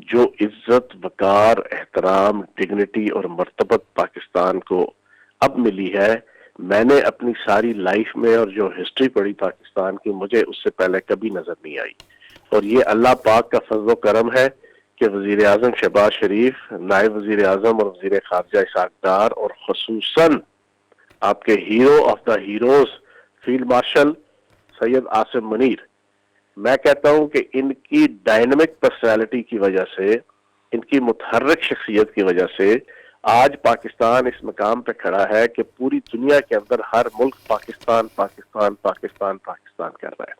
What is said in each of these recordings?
جو عزت، وقار، احترام، ڈگنیٹی اور مرتبت پاکستان کو اب ملی ہے، میں نے اپنی ساری لائف میں اور جو ہسٹری پڑھی پاکستان کی، مجھے اس سے پہلے کبھی نظر نہیں آئی. اور یہ اللہ پاک کا فضل و کرم ہے کہ وزیر اعظم شہباز شریف، نائب وزیر اعظم اور وزیر خارجہ اسحاق ڈار، اور خصوصاً آپ کے hero of the heroes field marshal Syed Asim Munir, میں کہتا ہوں کہ ان کی ڈائنامک پرسنالٹی کی وجہ سے، ان کی متحرک شخصیت کی وجہ سے آج پاکستان اس مقام پہ کھڑا ہے کہ پوری دنیا کے اندر ہر ملک پاکستان پاکستان پاکستان پاکستان کر رہا ہے.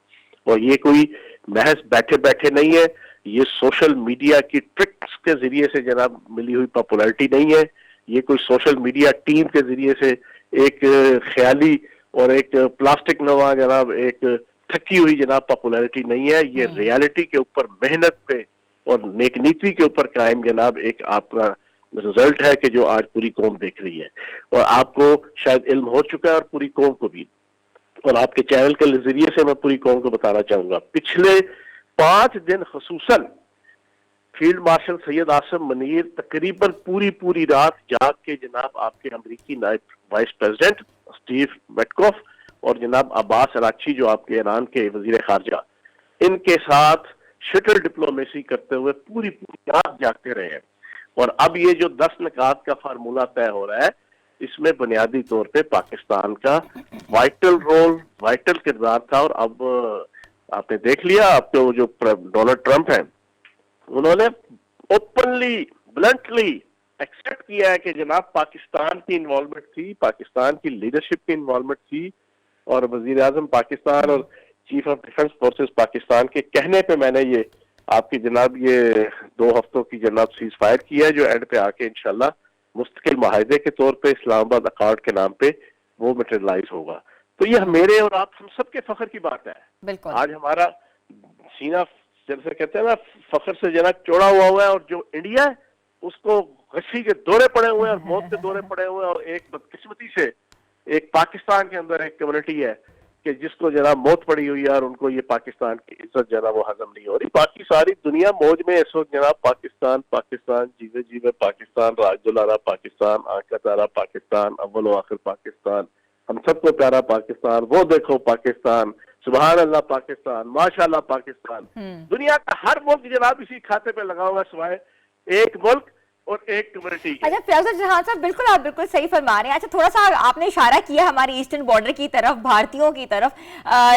اور یہ کوئی محض بیٹھے بیٹھے نہیں ہے، یہ سوشل میڈیا کی ٹرکس کے ذریعے سے جناب ملی ہوئی پاپولرٹی نہیں ہے، یہ کوئی سوشل میڈیا ٹیم کے ذریعے سے ایک خیالی اور ایک پلاسٹک نوا جناب ایک تھکی ہوئی جناب پاپولرٹی نہیں ہے. یہ ریالٹی کے اوپر، محنت پہ اور نیک نیتی کے اوپر قائم جناب ایک آپ کا رزلٹ ہے کہ جو آج پوری قوم دیکھ رہی ہے. اور آپ کو شاید علم ہو چکا ہے اور پوری قوم کو بھی، اور آپ کے چینل کے ذریعے سے میں پوری قوم کو بتانا چاہوں گا، پچھلے 5 دن خصوصاً فیلڈ مارشل سید عاصم منیر تقریباً پوری رات جاگ کے جناب آپ کے امریکی نائب وائس پریزیڈنٹ اسٹیو ویٹکوف اور جناب عباس اراغچی جو آپ کے ایران کے وزیر خارجہ، ان کے ساتھ شٹل ڈپلومیسی کرتے ہوئے پوری رات جاگتے رہے ہیں. اور اب یہ جو 10 نکات کا فارمولہ طے ہو رہا ہے، اس میں بنیادی طور پہ پاکستان کا وائٹل رول، وائٹل کردار تھا. اور اب آپ نے دیکھ لیا، آپ کے جو ڈونلڈ ٹرمپ ہیں، انہوں نے اوپنلی بلنٹلی ایکسپٹ کیا ہے کہ جناب پاکستان کی انوالومنٹ تھی، پاکستان کی لیڈرشپ کی انوالومنٹ تھی. اور وزیر اعظم پاکستان اور chief of defence forces Pakistan کے کہنے پہ میں نے یہ آپ کی جناب یہ 2 ہفتوں کی جناب سیز فائر کی ہے، جو اینڈ پہ آ کے انشاءاللہ مستقل معاہدے کے طور پہ اسلام آباد اکارڈ کے نام پہ وہ میٹرلائز ہوگا. تو یہ میرے اور آپ ہم سب کے فخر کی بات ہے. بالکل آج ہمارا سینہ جیسے کہتے ہیں نا فخر سے جناب چوڑا ہوا ہے، اور جو انڈیا ہے اس کو غشی کے دورے پڑے ہوئے ہیں اور موت کے دورے پڑے ہوئے ہیں. اور ایک بدقسمتی سے ایک پاکستان کے اندر ایک کمیونٹی ہے کہ جس کو جناب موت پڑی ہوئی ہے، اور ان کو یہ پاکستان کی عزت جناب وہ ہضم نہیں ہو رہی. باقی ساری دنیا موج میں اس وقت جناب پاکستان پاکستان، جیوے جیوے پاکستان، راج دلارا پاکستان، آنکھ کا تارا پاکستان، اول و آخر پاکستان، ہم سب کو پیارا پاکستان، وہ دیکھو پاکستان، سبحان اللہ پاکستان، ماشاء اللہ پاکستان. دنیا کا ہر ملک جناب اسی کھاتے پہ لگا ہوا سوائے ایک ملک اور ایک کمیونٹی. اچھا فیاض جہاں صاحب، بالکل آپ بالکل صحیح فرما رہے ہیں. اچھا تھوڑا سا آپ نے اشارہ کیا ہماری ایسٹرن بارڈر کی طرف، بھارتیوں کی طرف،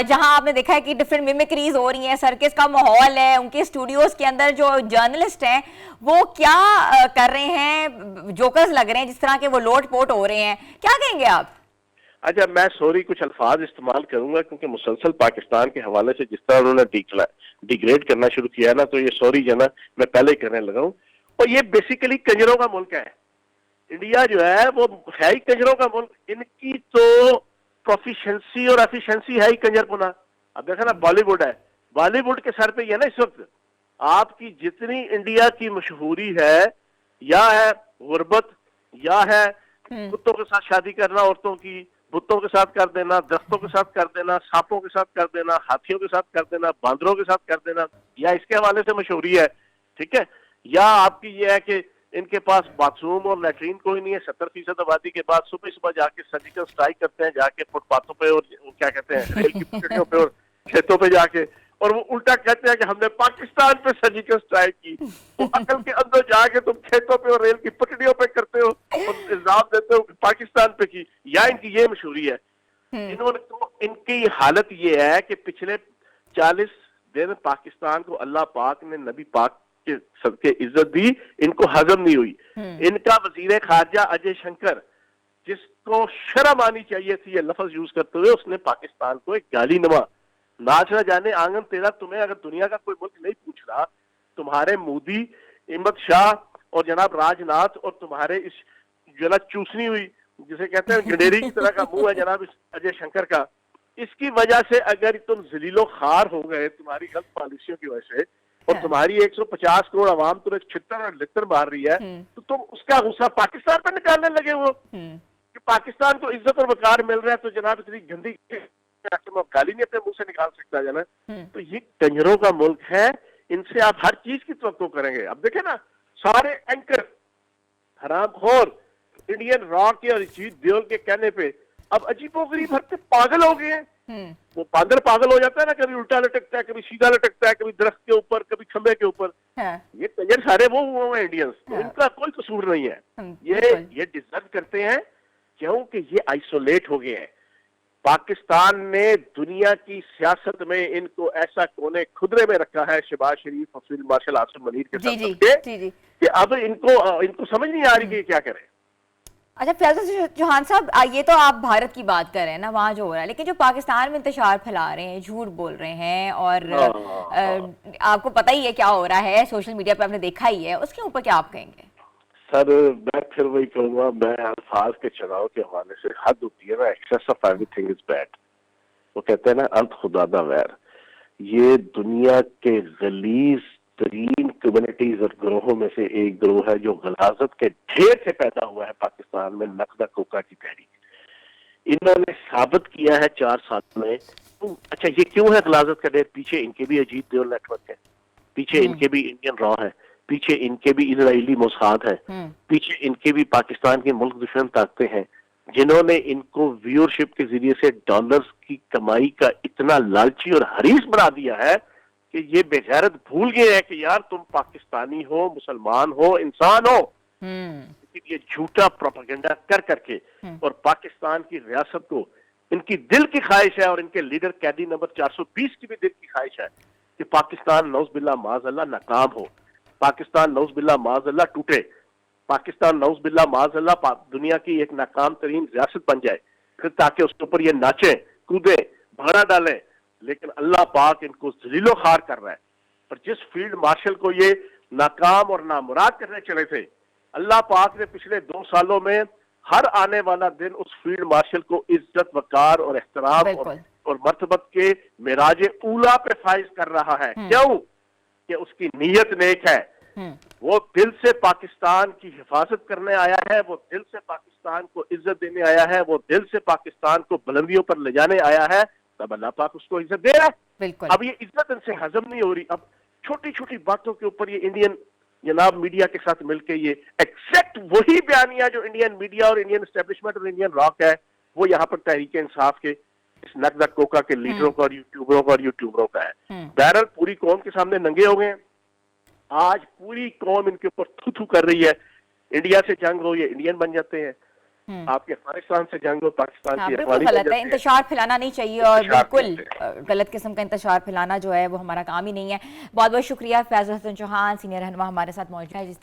جہاں آپ نے دیکھا ہے کہ ڈفرینٹ میمکریز ہو رہی ہیں، سرکس کا ماحول ہے، ان کے اسٹوڈیوز کے اندر جو جرنلسٹ ہیں وہ کیا کر رہے ہیں، جوکرز لگ رہے ہیں جس طرح کے وہ لوٹ پوٹ ہو رہے ہیں. کیا کہیں گے آپ؟ اچھا میں سوری کچھ الفاظ استعمال کروں گا کیونکہ مسلسل پاکستان کے حوالے سے جس طرح انہوں نے ڈیگریڈ کرنا شروع کیا ہے نا، تو یہ سوری جو نا میں پہلے ہی کرنے لگا ہوں. اور یہ بیسیکلی کنجروں کا ملک ہے. انڈیا جو ہے وہ ہے ہی کنجروں کا ملک. ان کی تو پروفیشنسی اور ایفیشنسی ہے ہی کنجر پنا. اب دیکھیں نا بالی ووڈ ہے، بالی ووڈ کے سر پہ یہ نا اس وقت آپ کی جتنی انڈیا کی مشہوری ہے، یا ہے غربت، یا ہے کتوں کے ساتھ شادی کرنا عورتوں کی، بتوں کے ساتھ کر دینا، درختوں کے ساتھ کر دینا، سانپوں کے ساتھ کر دینا، ہاتھیوں کے ساتھ کر دینا، باندروں کے ساتھ کر دینا، یا اس کے حوالے سے مشہوری ہے. ٹھیک ہے. یا آپ کی یہ ہے کہ ان کے پاس باتھ روم اور لیٹرین کوئی نہیں ہے. 70% آبادی کے بعد صبح جا کے سرجیکل سٹرائک کرتے ہیں، جا کے فٹ پاتھوں پہ اور کیا کہتے ہیں ریل کی پٹڑیوں پہ اور کھیتوں پہ جا کے، اور وہ الٹا کہتے ہیں کہ ہم نے پاکستان پہ سرجیکل سٹرائک کی. تو عقل کے اندر جا کے تم کھیتوں پہ اور ریل کی پٹڑیوں پہ کرتے ہو اور الزام دیتے ہو کہ پاکستان پہ کی. یا ان کی یہ مشہوری ہے. انہوں نے تو ان کی حالت یہ ہے کہ پچھلے 40 دن پاکستان کو اللہ پاک نے نبی پاک کے صدقے عزت دی، ان کو ہضم نہیں ہوئی. ان کا وزیر خارجہ اجے شنکر، جس کو شرم آنی چاہیے تھی یہ لفظ یوز کرتے ہوئے، اس نے پاکستان کو ایک گالی نما، ناچ نہ جانے آنگن تیرا. تمہیں اگر دنیا کا کوئی ملک نہیں پوچھ رہا، تمہارے مودی، احمد شاہ اور جناب راج ناتھ اور تمہارے اس جو نا چوسنی ہوئی جسے کہتے ہیں گڈیری کی طرح کا منہ ہے جناب اس اجے شنکر کا، اس کی وجہ سے اگر تم ذلیل و خوار ہو گئے تمہاری غلط پالیسیوں کی وجہ سے، اور تمہاری 150 کروڑ عوام تمہیں چھتر اور لتر مار رہی ہے، تو تم اس کا غصہ پاکستان پہ نکالنے لگے ہو کہ پاکستان کو عزت اور وقار مل رہا ہے تو جناب اتنی گندی گالی نہیں اپنے منہ سے نکال سکتا جناب. تو یہ کنجروں کا ملک ہے. ان سے آپ ہر چیز کی توقع کریں گے. اب دیکھیں نا سارے اینکر حرام خور انڈین راک کے اور جیت دیول کے کہنے پہ اب عجیب و غریب ہر پاگل ہو گئے ہیں. وہ باندر پاگل ہو جاتا ہے نا, کبھی الٹا لٹکتا ہے, کبھی سیدھا لٹکتا ہے, کبھی درخت کے اوپر, کبھی کھمبے کے اوپر. یہ کنجر سارے وہ ہوئے ہیں انڈینس, ان کا کوئی قصور نہیں ہے. یہ ڈیزرو کرتے ہیں کیونکہ یہ آئسولیٹ ہو گئے ہیں. پاکستان نے دنیا کی سیاست میں ان کو ایسا کونے خدرے میں رکھا ہے شہباز شریف اور فیلڈ مارشل عاصم منیر کے ساتھ کہ اب ان کو سمجھ نہیں آ رہی کہ کیا کریں. اچھا فیض چوہان صاحب, یہ تو آپ بھارت کی بات کر رہے ہیں نا, وہاں جو ہو رہا ہے, لیکن جو پاکستان میں انتشار پھیلا رہے ہیں, جھوٹ بول رہے ہیں, اور آپ کو پتہ ہی ہے کیا ہو رہا ہے سوشل میڈیا پہ, آپ نے دیکھا ہی ہے, اس کے اوپر کیا آپ کہیں گے؟ سر میں پھر وہی کہوں گا, میں الفاظ کے چناؤ کے حوالے سے حد ہوتی ہے نا, access of every thing is bad. وہ کہتے ہیں نا انت خدادہ ویر. یہ دنیا کے غلیظ ترین کمیونٹیز اور گروہوں میں سے ایک گروہ ہے جو غلاظت کے ڈھیر سے پیدا ہوا ہے پاکستان میں, نقدہ کوکا کی تحریک. انہوں نے ثابت کیا ہے 4 سال میں. اچھا یہ کیوں ہے غلاظت کا ڈھیر؟ پیچھے ان کے بھی اجیت دیول نیٹ ورک ہے, پیچھے ان کے بھی انڈین را ہے, پیچھے ان کے بھی اسرائیلی موساد ہے, پیچھے ان کے بھی پاکستان کے ملک دشمن طاقتیں ہیں جنہوں نے ان کو ویورشپ کے ذریعے سے ڈالرز کی کمائی کا اتنا لالچی اور حریص بنا دیا ہے کہ یہ بے غیرت بھول گئے ہیں کہ یار تم پاکستانی ہو, مسلمان ہو, انسان ہو. یہ جھوٹا پروپیگنڈا کر کے اور پاکستان کی ریاست کو, ان کی دل کی خواہش ہے اور ان کے لیڈر قیدی نمبر 420 کی بھی دل کی خواہش ہے کہ پاکستان نعوذ باللہ معاذ اللہ ناکام ہو, پاکستان نعوذ باللہ معاذ اللہ ٹوٹے, پاکستان نعوذ باللہ معاذ اللہ دنیا کی ایک ناکام ترین ریاست بن جائے, پھر تاکہ اس کے اوپر یہ ناچیں, کودیں, بھاڑا ڈالیں. لیکن اللہ پاک ان کو ذلیل و خوار کر رہا ہے. اور جس فیلڈ مارشل کو یہ ناکام اور نامراد کرنے چلے تھے, اللہ پاک نے پچھلے 2 سالوں میں ہر آنے والا دن اس فیلڈ مارشل کو عزت, وقار اور احترام اور مرتبت کے معراج اولا پہ فائز کر رہا ہے. کیوں؟ کہ اس کی نیت نیک ہے, وہ دل سے پاکستان کی حفاظت کرنے آیا ہے, وہ دل سے پاکستان کو عزت دینے آیا ہے, وہ دل سے پاکستان کو بلندیوں پر لے جانے آیا ہے. تب اللہ پاک اس کو عزت دے رہا ہے. اب یہ عزت ان سے ہضم نہیں ہو رہی. اب چھوٹی چھوٹی باتوں کے اوپر یہ انڈین جناب میڈیا کے ساتھ مل کے یہ ایکزیکٹ وہی بیانیہ جو انڈین میڈیا اور انڈین اسٹیبلشمنٹ اور انڈین راک ہے وہ یہاں پر تحریک انصاف کے اس نقدہ کوکا کے لیڈروں کا اور یوٹیوبروں کا ہے. بہرحال پوری قوم کے سامنے ننگے ہو گئے ہیں. آج پوری قوم ان کے اوپر تھو کر رہی ہے. انڈیا سے جنگ ہو یہ انڈین بن جاتے ہیں, آپ کے افغانستان سے جنگ ہو پاکستان کی بالکل غلط ہے. انتشار پھیلانا نہیں چاہیے, اور بالکل غلط قسم کا انتشار پھیلانا جو ہے وہ ہمارا کام ہی نہیں ہے. بہت بہت شکریہ فیض حسن چوہان, سینئر رہنما ہمارے ساتھ موجود ہے.